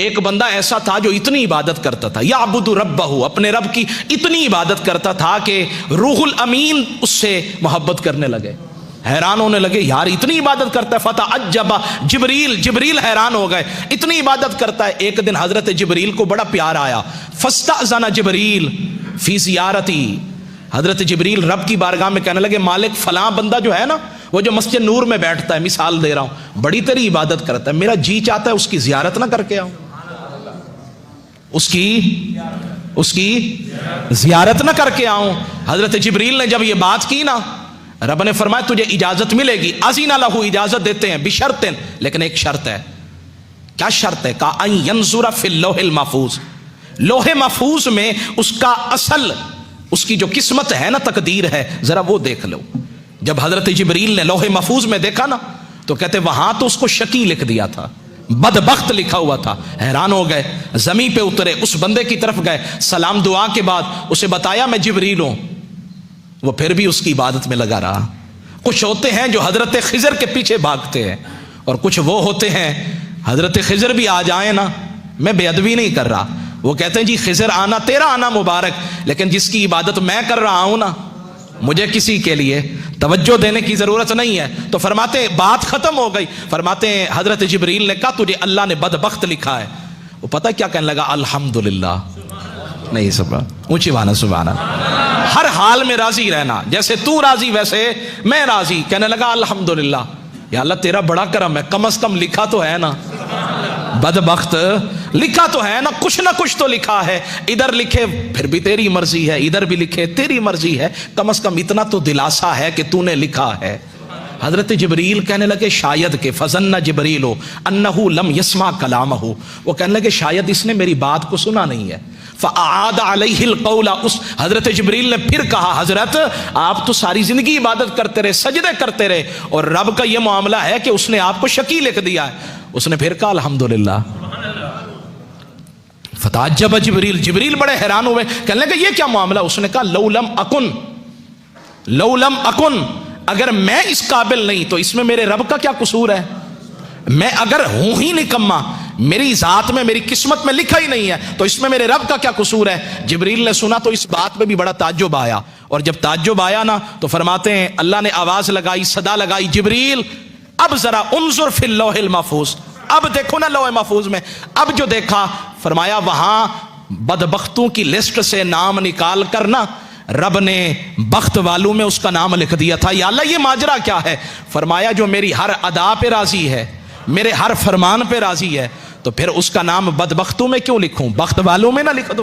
एक बंदा ऐसा था जो इतनी इबादत करता था, याबुदु रब्बहु, अपने रब की इतनी इबादत करता था कि रूहुल अमीन उससे मोहब्बत करने लगे, हैरान होने लगे, यार इतनी इबादत करता है। फता अज्जबा जिब्रील हैरान हो गए, इतनी इबादत करता है। एक दिन हजरत जिब्रील को बड़ा प्यार आया, फस्तअज़ना जिब्रील फी ज़ियारती, हजरत जिब्रील रब की बारगाह में कहने लगे, मालिक फलां बंदा जो है ना, वो जो मस्जिद नूर में बैठता है, मिसाल दे रहा हूं, बड़ी तेरी इबादत करता है, मेरा जी चाहता है उसकी जियारत ना करके आऊं, उसकी जियारत ना करके आऊं। हजरत जिब्रील ने जब ये बात की ना, रब ने फरमाया तुझे इजाजत मिलेगी, अज़ीना लहू, इजाजत देते हैं, बिशर्तिन, लेकिन एक शर्त है। क्या शर्त है? का अन यंजुरा फिल लोहिल महफूज, लोहे महफूज में उसका असल, उसकी जो किस्मत है ना, तकदीर है, जरा वो देख लो। जब हजरत जिब्रील ने लोहे महफूज में देखा ना, तो कहते वहां तो उसको शकी लिख दिया था, बदबख्त लिखा हुआ था। हैरान हो गए, जमीन पे उतरे, उस बंदे की तरफ गए, सलाम दुआ के बाद उसे बताया मैं जिब्रील हूं। वो फिर भी उसकी इबादत में लगा रहा। कुछ होते हैं जो हजरत खिजर के पीछे भागते हैं, और कुछ वो होते हैं, हजरत खिजर भी आ जाए ना, मैं बेअदबी नहीं कर रहा, वो कहते हैं जी खिजर आना तेरा आना मुबारक, लेकिन जिसकी इबादत मैं कर रहा हूं ना, मुझे किसी के लिए तवज्जो देने की जरूरत नहीं है। तो फरमाते बात खत्म हो गई। फरमाते हैं हजरत जिब्रील ने कहा तुझे अल्लाह ने बदबख्त लिखा है। वो पता क्या कहने लगा? अल्हम्दुलिल्लाह, नहीं सुबह ऊंची वाना सुभाना, हर हाल में राजी रहना, जैसे तू राजी वैसे मैं राजी। कहने लगा अल्हम्दुलिल्लाह, या अल्लाह तेरा बड़ा करम है, कम से कम लिखा तो है ना, बदबख्त लिखा तो है ना, कुछ तो लिखा है। इधर लिखे फिर भी तेरी मर्जी है, इधर भी लिखे तेरी मर्जी है, कम से कम इतना तो दिलासा है कि तूने लिखा है। हजरत जिब्रील कहने लगे शायद के फजन्ना जिब्रील हो अन्नहु लम यस्मा कलामहु, वो कहने लगे शायद इसने मेरी बात को सुना नहीं है। फ़अआद अलैहिल क़ौला, उस हजरत जिब्रील ने फिर कहा हजरत आप तो सारी जिंदगी इबादत करते रहे, सजदे करते रहे, और रब का यह मामला है कि उसने आपको शकी लिख दिया है। उसने फिर कहा अल्हम्दुलिल्लाह। फताअज्जब जिब्रील, जिब्रील बड़े हैरान हुए, कहने लगे ये क्या मामला? उसने कहा लौलम अकुन, अगर मैं इस काबिल नहीं तो इसमें मेरे रब का क्या कसूर है? मैं अगर हूं ही निकम्मा, मेरी जात में मेरी किस्मत में लिखा ही नहीं है, तो इसमें मेरे रब का क्या कसूर है? जिब्रील ने सुना तो इस बात में भी बड़ा ताज्जुब आया, और जब ताज्जुब आया ना तो फरमाते हैं अल्लाह ने आवाज लगाई, सदा लगाई, जिब्रील अब जरा उन्जुर फिल लोहिल महफूज, अब देखो ना लोहे महफूज में। अब जो देखा, फरमाया वहां बदबख्तों की लिस्ट से नाम निकाल कर ना रब ने बख्त वालों में उसका नाम लिख दिया था। या अल्लाह ये माजरा क्या है? फरमाया जो मेरी हर अदा पे राजी है, मेरे हर फरमान पे राजी है, तो फिर उसका नाम बदबख्तों में क्यों लिखूं, बख्त वालों में ना लिख दूं।